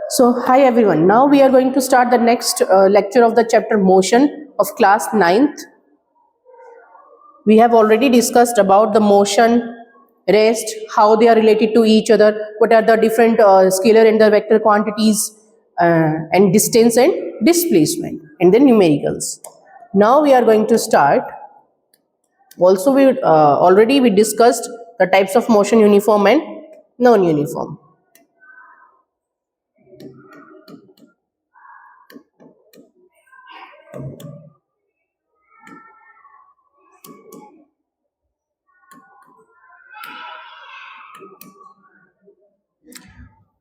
So, hi everyone. Now we are going to start the next lecture of the chapter Motion of class 9th. We have already discussed about the motion, rest, how they are related to each other, what are the different scalar and the vector quantities, and distance and displacement, and then numericals. Now we are going to start. Also, we already we discussed the types of motion, uniform and non-uniform.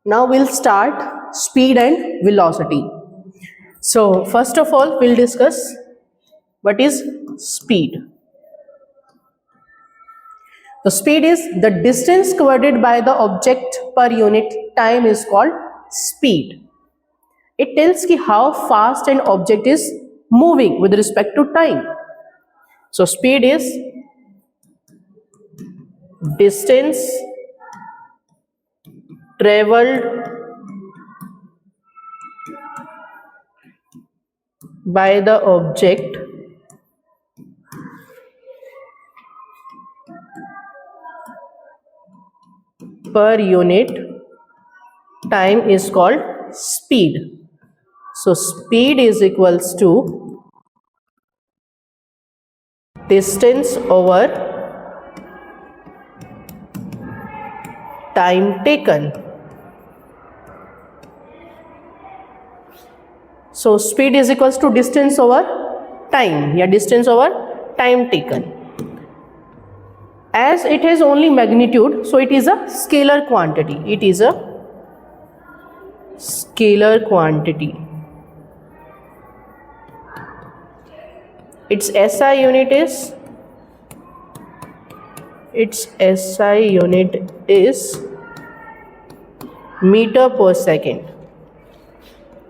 Now we'll start speed and velocity. So first of all, we'll discuss what is speed. The speed is the distance covered by the object per unit time is called speed. It tells ki how fast an object is moving with respect to time. So speed is distance traveled by the object per unit time is called speed. So speed is equals to distance over time taken. So speed is equals to distance over time, या distance over time taken. As it has only magnitude, so it is a scalar quantity. It is a scalar quantity. Its SI unit is meter per second.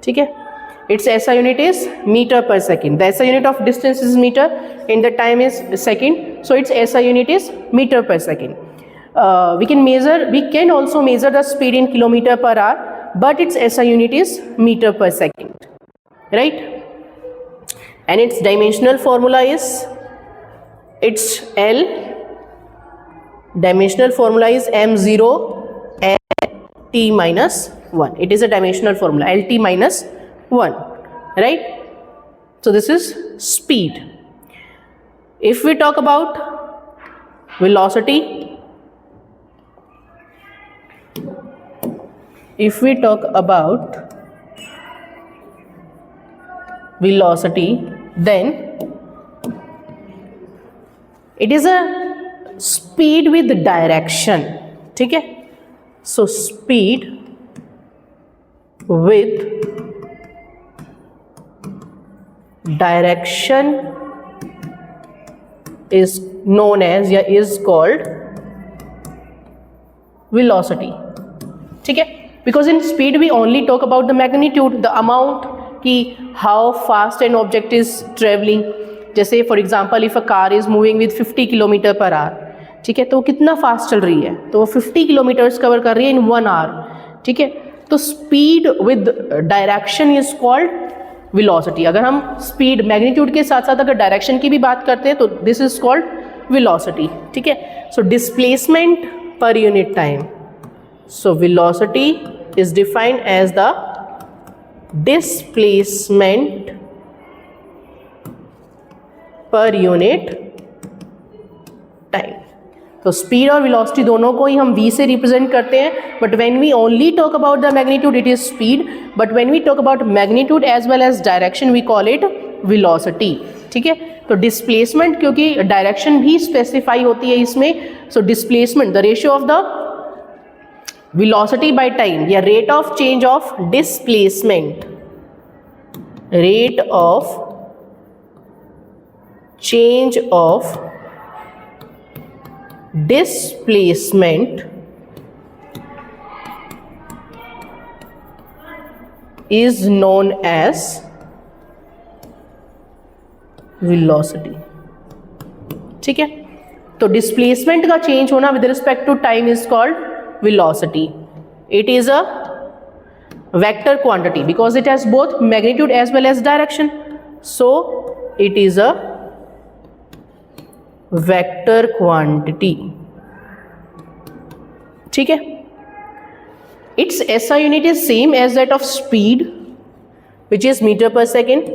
ठीक है? Its SI unit is meter per second. The SI unit of distance is meter and the time is second. So its SI unit is meter per second. We can also measure the speed in kilometer per hour, but its SI unit is meter per second, right? And its dimensional formula is dimensional formula is m0 and t minus 1. It is a dimensional formula, lt minus 1, right? So this is speed. If we talk about velocity, then it is a speed with direction. ठीक है? So speed with direction is known as या is called velocity. ठीक है? Because in speed we only talk about the magnitude, the amount कि how fast an object is traveling. जैसे for example if a car is moving with 50 km per hour, ठीक है, तो कितना fast चल रही है, तो वो 50 किलोमीटर्स कवर कर रही है इन 1 आवर. ठीक है, तो speed with direction is called velocity. अगर हम स्पीड मैग्नीट्यूड के साथ साथ अगर डायरेक्शन की भी बात करते हैं तो दिस इज कॉल्ड वेलोसिटी. ठीक है, so displacement per unit time. So velocity is defined as the displacement per unit time. तो स्पीड और वेलोसिटी दोनों को ही हम v से रिप्रेजेंट करते हैं, but when we only talk about the magnitude it is speed, but when we talk about magnitude as well as direction we call it velocity. ठीक है, तो डिस्प्लेसमेंट क्योंकि डायरेक्शन भी स्पेसिफाई होती है इसमें, so displacement the ratio of the velocity by time या rate of change of displacement, rate of change of displacement is known as velocity. ठीक है, तो डिस्प्लेसमेंट का चेंज होना with respect to time is called velocity. It is a vector quantity because it has both magnitude as well as direction. So it is a vector quantity. ठीक है. Its SI unit is same as that of speed, which is meter per second.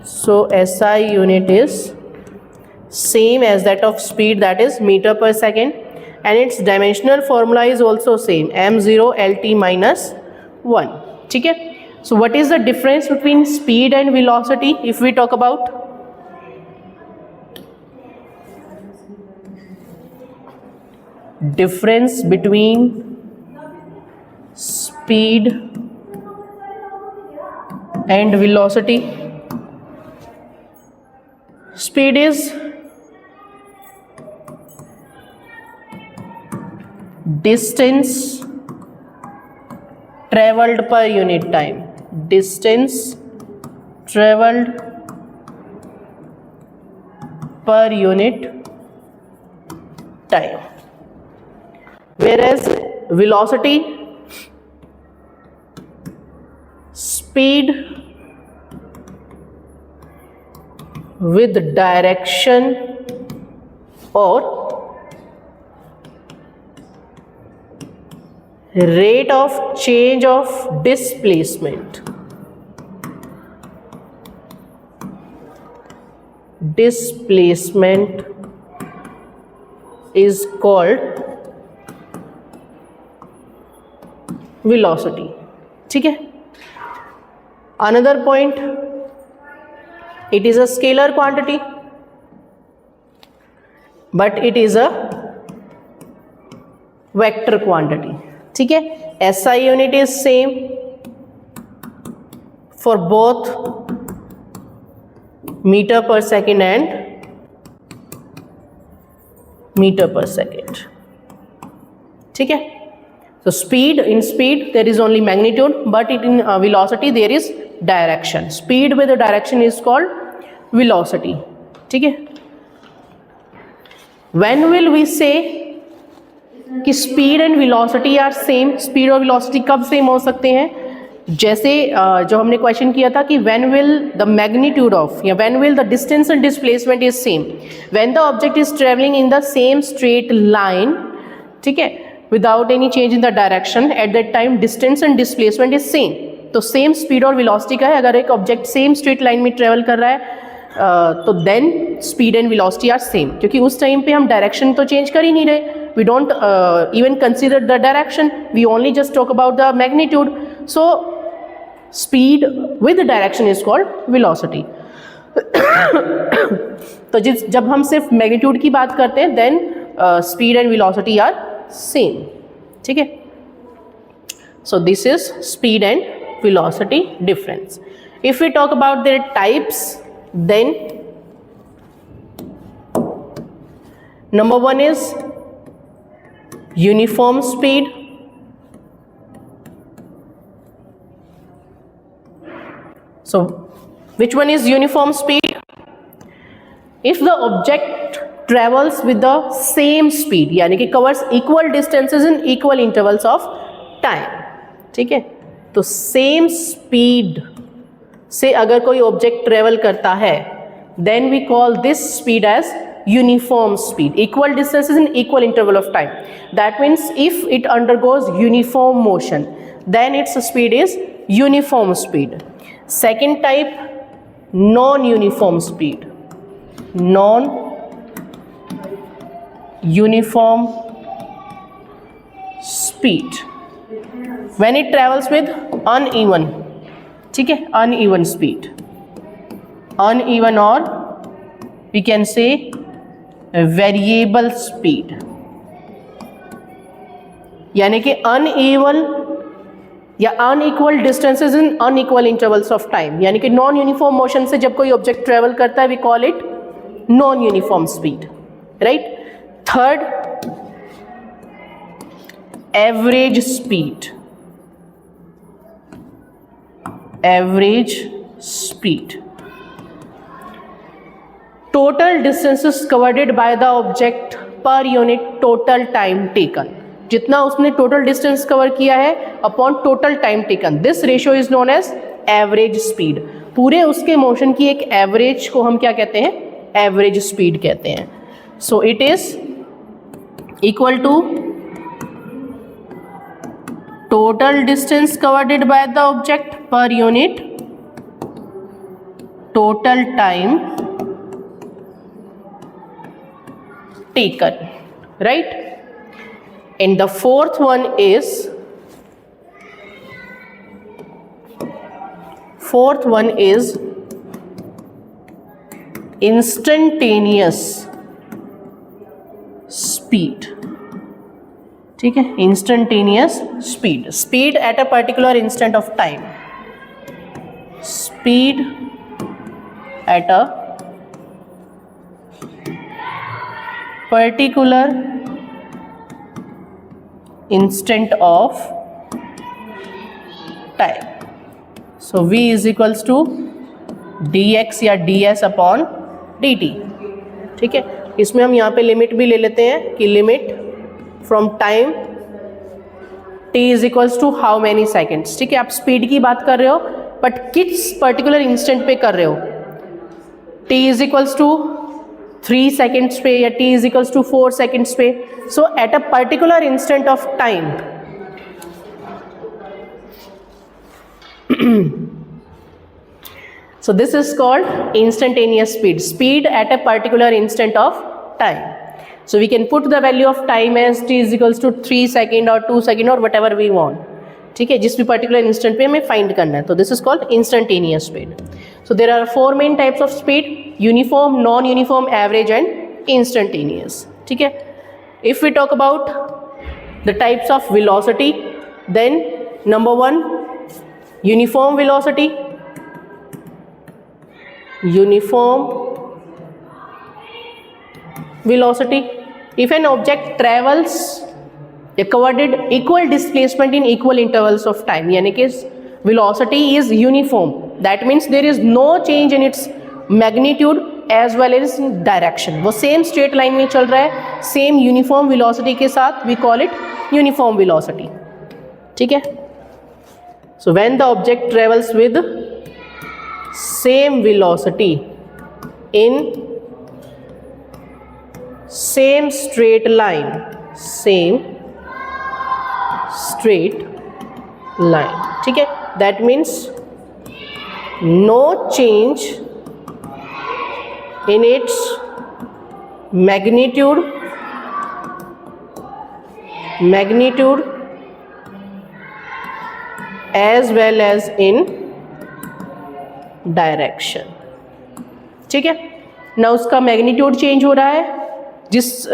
So SI unit is same as that of speed, that is meter per second, and its dimensional formula is also same, m0 lt minus 1. ठीक है. So what is the difference between speed and velocity if we talk about? Difference between speed and velocity. Speed is distance traveled per unit time. Distance traveled per unit time. Whereas velocity, speed with direction or rate of change of displacement. Displacement is called velocity. ठीक है. Another point, it is a scalar quantity, but it is a vector quantity. ठीक है. SI unit is same for both meter per second and meter per second. ठीक है. So speed, in speed there is only magnitude, but in velocity there is direction. Speed with the direction is called velocity. ठीक है. When will we say कि speed and velocity are same? Speed और velocity कब same हो सकते हैं? जैसे जो हमने क्वेश्चन किया था कि when will the magnitude of या when will the distance and displacement is same? When the object is traveling in the same straight line, ठीक है, without any change in the direction, at that time distance and displacement is same. तो same speed और velocity का है. अगर एक object same straight line में travel कर रहा है तो then speed and velocity are same, क्योंकि उस टाइम पे हम डायरेक्शन तो चेंज कर ही नहीं रहे. We don't even consider the direction, we only just talk about the magnitude. So speed with direction is called velocity. तो जब हम सिर्फ मैग्नीट्यूड की बात करते हैं then speed and velocity are same. ठीक है. So this is speed and velocity difference. If we talk about their types, then number one is uniform speed. So which one is uniform speed? If the object travels with the same speed, यानी कि covers equal distances in equal intervals of time. ठीक है. तो same speed से अगर कोई object travel करता है then we call this speed as uniform speed. Equal distances in equal interval of time. That means if it undergoes uniform motion then its speed is uniform speed. Second type non uniform speed. Non uniform speed when it travels with uneven, ठीक है, uneven speed, uneven or we can say variable speed. यानी कि uneven या unequal distances in unequal intervals of time, यानी कि non uniform motion से जब कोई ऑब्जेक्ट ट्रेवल करता है we call it non uniform speed. Right. Third average speed. Average speed. Total distances covered by the object per unit total time taken. जितना उसने total distance cover किया है upon total time taken, this ratio is known as average speed. पूरे उसके motion की एक average को हम क्या कहते हैं, एवरेज स्पीड कहते हैं। So it is equal to total distance covered by the object per unit total time taken, right? And the fourth one is instantaneous speed, ठीक है, instantaneous speed at a particular instant of time, speed at a particular instant of time. So v is equals to dx या ds upon dt, ठीक है। इसमें हम यहाँ पे limit भी ले लेते हैं कि limit from time t is equals to how many seconds, ठीक है। आप स्पीड की बात कर रहे हो बट किस पर्टिकुलर इंस्टेंट पे कर रहे हो, t is equals to 3 seconds पे या t is equals to 4 seconds पे। So at a particular instant of time so this is called instantaneous speed at a particular instant of time. So we can put the value of time as t is equals to 3 second or 2 second or whatever we want, ठीक है, जिस भी particular instant पे हमें find करना है। तो this is called instantaneous speed. So there are 4 main types of speed, uniform, non uniform, average and instantaneous, ठीक है। If we talk about the types of velocity, then number 1 uniform velocity, if an object travels covered equal displacement in equal intervals of time, यानी कि velocity is uniform, that means there is no change in its magnitude as well as in direction, वो same straight line में चल रहा है same uniform velocity के साथ, we call it uniform velocity, ठीक है। So when the object travels with same velocity in same straight line, ठीक है, that means no change in its magnitude as well as in direction, ठीक है ना। उसका मैग्नीट्यूड चेंज हो रहा है, जिस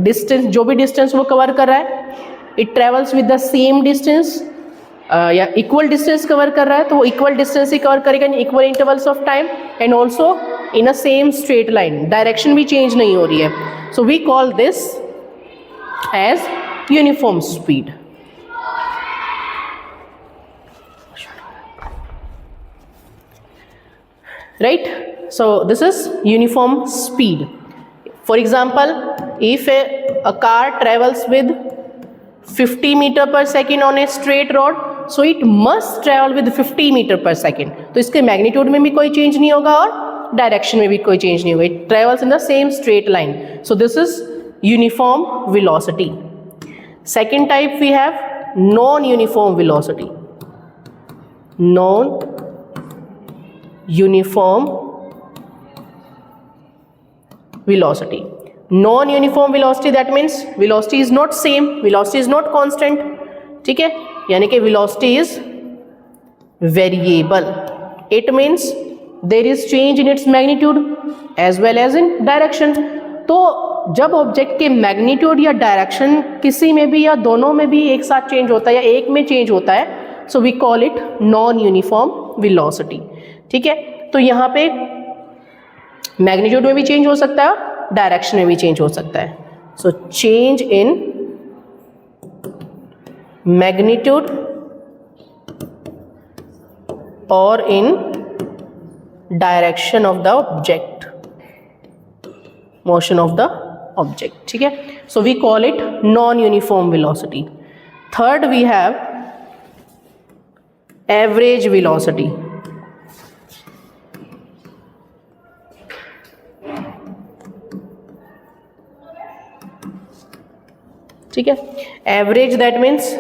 डिस्टेंस जो भी डिस्टेंस वो कवर कर रहा है, it travels with the same distance या इक्वल डिस्टेंस कवर कर रहा है, तो वो इक्वल डिस्टेंस ही कवर करेगा in equal intervals of time and also in a same straight line, direction भी चेंज नहीं हो रही है। So we call this as uniform speed, right? So this is uniform speed. For example, if a car travels with 50 meter per second on a straight road, so it must travel with 50 meter per second. तो इसके magnitude में भी कोई change नहीं होगा और direction में भी कोई चेंज नहीं होगा, it travels in the same straight line. So this is uniform velocity. Second type we have non-uniform velocity. Non-uniform velocity. Non-uniform velocity, that means velocity is not same, velocity is not constant, ठीक है, यानी कि velocity is variable. It means there is change in its magnitude as well as in direction. तो जब object के magnitude या direction किसी में भी या दोनों में भी एक साथ चेंज होता है या एक में चेंज होता है, so we call it non uniform velocity, ठीक है। तो यहाँ पे मैग्नीट्यूड में भी चेंज हो सकता है, डायरेक्शन में भी चेंज हो सकता है। सो चेंज इन मैग्नीट्यूड और in direction of the object, motion of the object, ठीक है. So we call it non uniform velocity. Third we have average velocity. ठीक है. Average, that means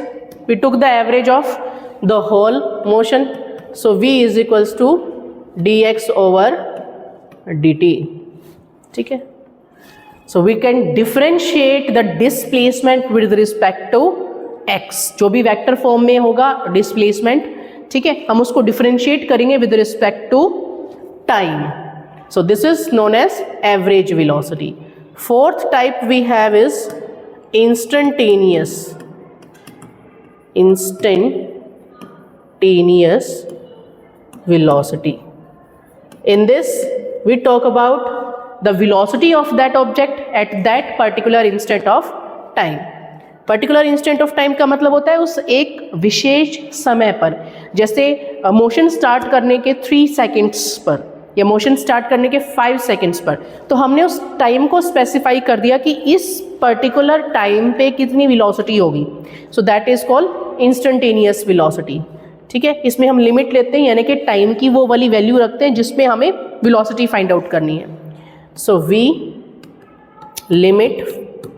we took the average of the whole motion, so v is equals to dx over dt. ठीक है. So we can differentiate the displacement with respect to x. जो भी vector form में होगा displacement, ठीक है, हम उसको डिफरेंशिएट करेंगे with respect to time. So this is known as average velocity. Fourth type we have is instantaneous velocity. In this we talk about the velocity of that object at that particular instant of time. Particular instant of time का मतलब होता है उस एक विशेष समय पर. जैसे motion start करने के 3 सेकेंड्स पर या मोशन स्टार्ट करने के 5 सेकेंड्स पर, तो हमने उस टाइम को स्पेसिफाई कर दिया कि इस पर्टिकुलर टाइम पे कितनी वेलोसिटी होगी. So that is called instantaneous velocity. ठीक है. इसमें हम लिमिट लेते हैं, यानी कि टाइम की वो वाली वैल्यू रखते हैं जिसमें हमें वेलोसिटी फाइंड आउट करनी है. So we limit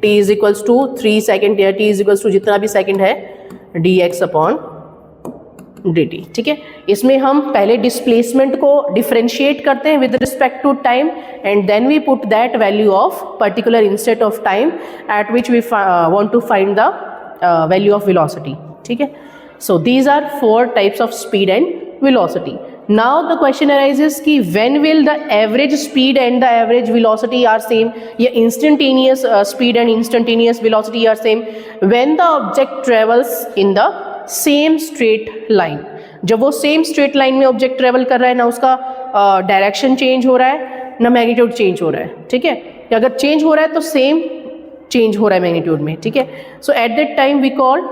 t is equals to 3 second या t इज इक्वल्स टू जितना भी सेकेंड है dx अपॉन dt. ठीक है. इसमें हम पहले डिस्प्लेसमेंट को डिफरेंशिएट करते हैं with respect to time and then we put that value of particular instant of time at which we want to find the value of velocity. ठीक है. So these are 4 types of speed and velocity. Now the question arises कि when will the average speed and the average velocity are same, या instantaneous speed and instantaneous velocity are same when the object travels in the same straight line. जब वो same straight line में object travel कर रहा है, ना उसका direction change हो रहा है ना मैग्नीट्यूड चेंज हो रहा है. ठीक है. अगर चेंज हो रहा है तो सेम चेंज हो रहा है मैग्नीट्यूड में. ठीक है. So at that time we call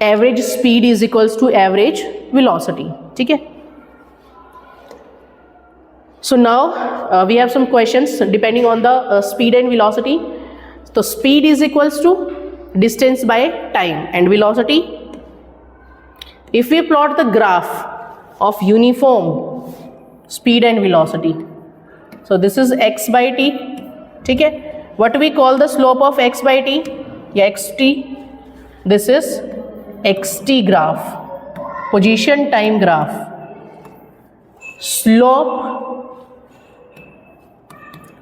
average speed is equals to average velocity. ठीक है. So now we have some questions depending on the speed and velocity. So speed is equals to distance by time and velocity. If we plot the graph of uniform speed and velocity, so this is x by t. ठीक है. What we call the slope of x by t या xt? This is xt graph, position time graph.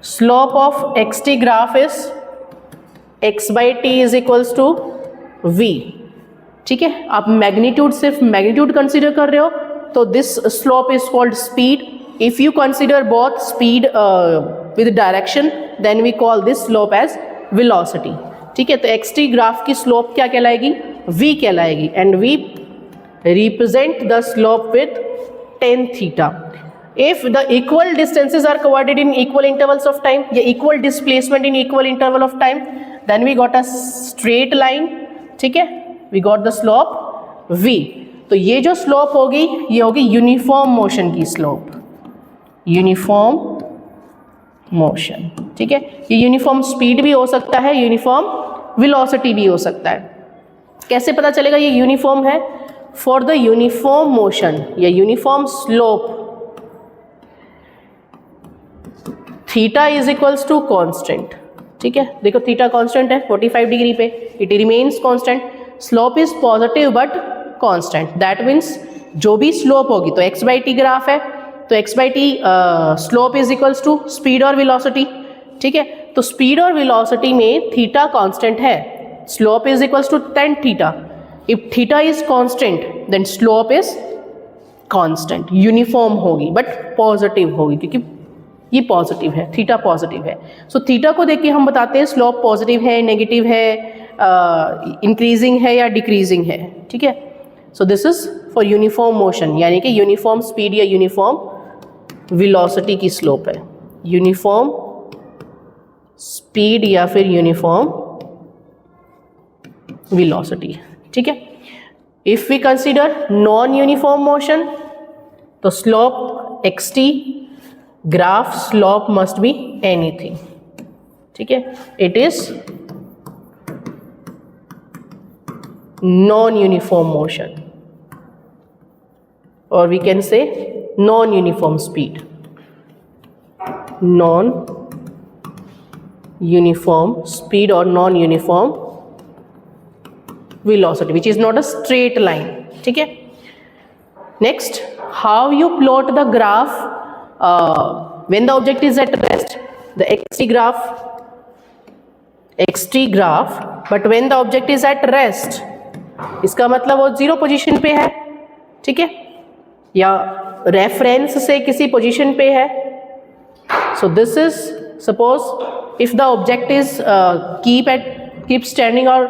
Slope of xt graph is x by t is equals to v. ठीक है. आप magnitude सिर्फ magnitude consider कर रहे हो तो this slope is called speed. If you consider both speed with direction then we call this slope as velocity. ठीक है. तो xt ग्राफ की स्लोप क्या कहलाएगी? v कहलाएगी and we represent the slope with tan theta. If the equal distances are covered in equal intervals of time या equal displacement in equal interval of time, then we got a straight line. ठीक है. We got the slope v. तो ये जो slope होगी ये होगी uniform motion की स्लोप. Uniform motion. ठीक है. ये यूनिफॉर्म स्पीड भी हो सकता है, यूनिफॉर्म वेलोसिटी भी हो सकता है. कैसे पता चलेगा ये यूनिफॉर्म है? फॉर द यूनिफॉर्म मोशन या uniform slope theta is equals to constant. ठीक है. देखो थीटा कॉन्स्टेंट है 45 डिग्री पे, it remains constant. Slope is positive but constant. That means जो भी स्लोप होगी, तो एक्स बाई टी ग्राफ है तो x by t slope is equals to speed और वेलोसिटी. ठीक है. तो स्पीड और वेलोसिटी में थीटा कॉन्स्टेंट है. Slope is equals to tan theta. If theta is constant then slope is constant. Uniform होगी बट पॉजिटिव होगी क्योंकि ये पॉजिटिव है, थीटा पॉजिटिव है. सो थीटा को देख के हम बताते हैं स्लोप पॉजिटिव है, नेगेटिव है, इंक्रीजिंग है या डिक्रीजिंग है. ठीक है. So this is for uniform motion, यानी कि यूनिफॉर्म स्पीड या यूनिफॉर्म वेलोसिटी की स्लोप है. यूनिफॉर्म स्पीड या फिर यूनिफॉर्म वेलोसिटी. ठीक है. If we consider non uniform motion तो slope xt graph slope must be anything. ठीक है, it is non uniform motion, और we can say non uniform speed, non uniform speed और non uniform velocity which is not a straight line. ठीक है, next, how you plot the graph when the object is at rest, the xt graph, but when the object is at rest, इसका मतलब वो zero position पे है, ठीक है, या रेफरेंस से किसी पोजीशन पे है. So this is, suppose if the object is keep standing or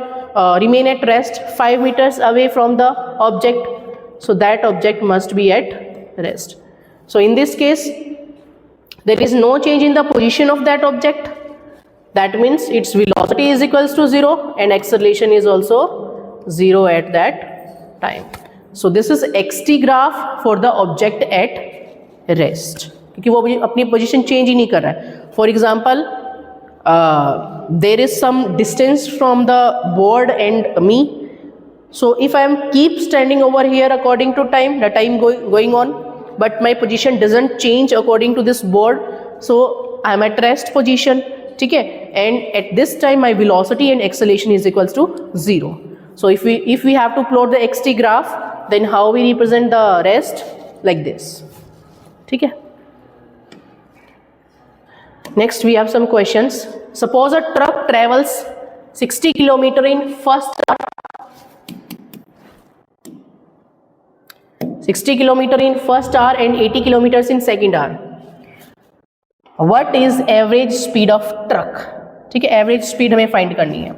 remain at rest 5 meters away from the object, so that object must be at rest. So in this case there is no change in the position of that object, that means its velocity is equals to 0 and acceleration is also 0 at that time. So this is xt graph for the object at rest, क्योंकि वो अपनी position change ही नहीं कर रहा है. For example, there is some distance from the board and me, so if I am keep standing over here according to time, the time going on, but my position doesn't change according to this board, so I am at rest position, ठीक है, and at this time my velocity and acceleration is equals to 0. So if we have to plot the xt graph, then how we represent the rest? Like this, ठीक है. Next we have some questions. Suppose a truck travels 60 km in first hour, 60 km in first hour and 80 km in second hour. What is average speed of truck? ठीक है, average speed हमें find करनी है.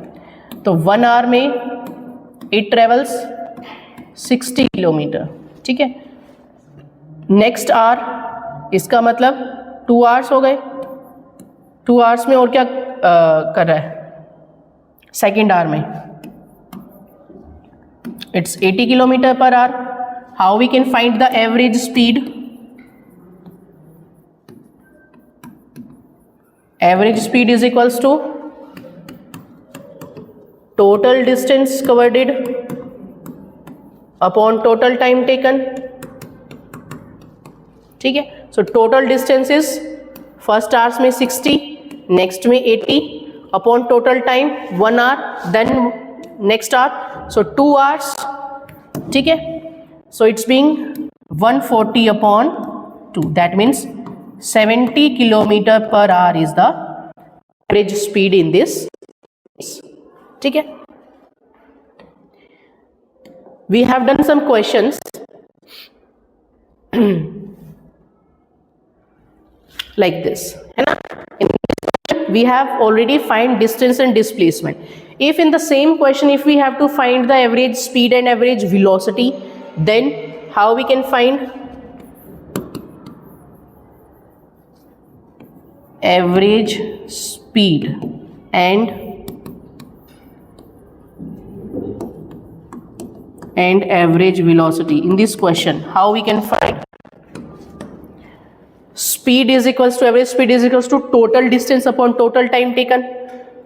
तो 1 hour में it travels 60 km, ठीक है. Next hour, इसका मतलब 2 hours हो गए. 2 hours में और क्या कर रहा है? सेकेंड आवर में it's 80 km per hour. How we can find the average speed? Average speed is equals to total distance covered upon total time taken, ठीक है. So total distance is first hours में 60, next में 80 upon total time 1 hour, then next hour, so 2 hours, ठीक है. So it's being 140 upon 2, that means 70 km per hour is the average speed in this, ठीक है. We have done some questions like this, है ना. In this question we have already find distance and displacement. If in the same question if we have to find the average speed and average velocity, then how we can find average speed and average velocity? In this question how we can find? Speed is equals to, average speed is equals to total distance upon total time taken,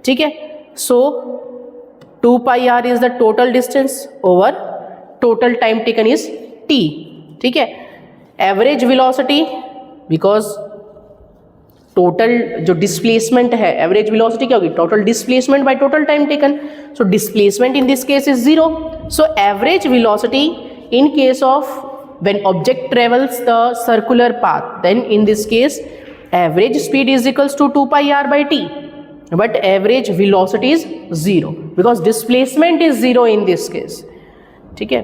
ठीक है. So 2 pi r is the total distance over total time taken is t, ठीक है. Average velocity, because total जो displacement है, average velocity क्या होगी? Total displacement by total time taken. So displacement in this case is 0. So average velocity in case of when object travels the circular path, then in this case average speed is equals to 2 pi r by t, but average velocity is 0 because displacement is 0 in this case, ठीक है.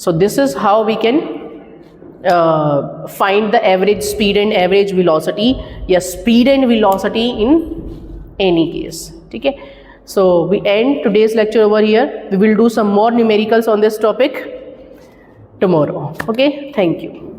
So this is how we can find the average speed and average velocity, या speed and velocity in any case, ठीक है. So we end today's lecture over here. We will do some more numericals on this topic tomorrow. Okay, thank you.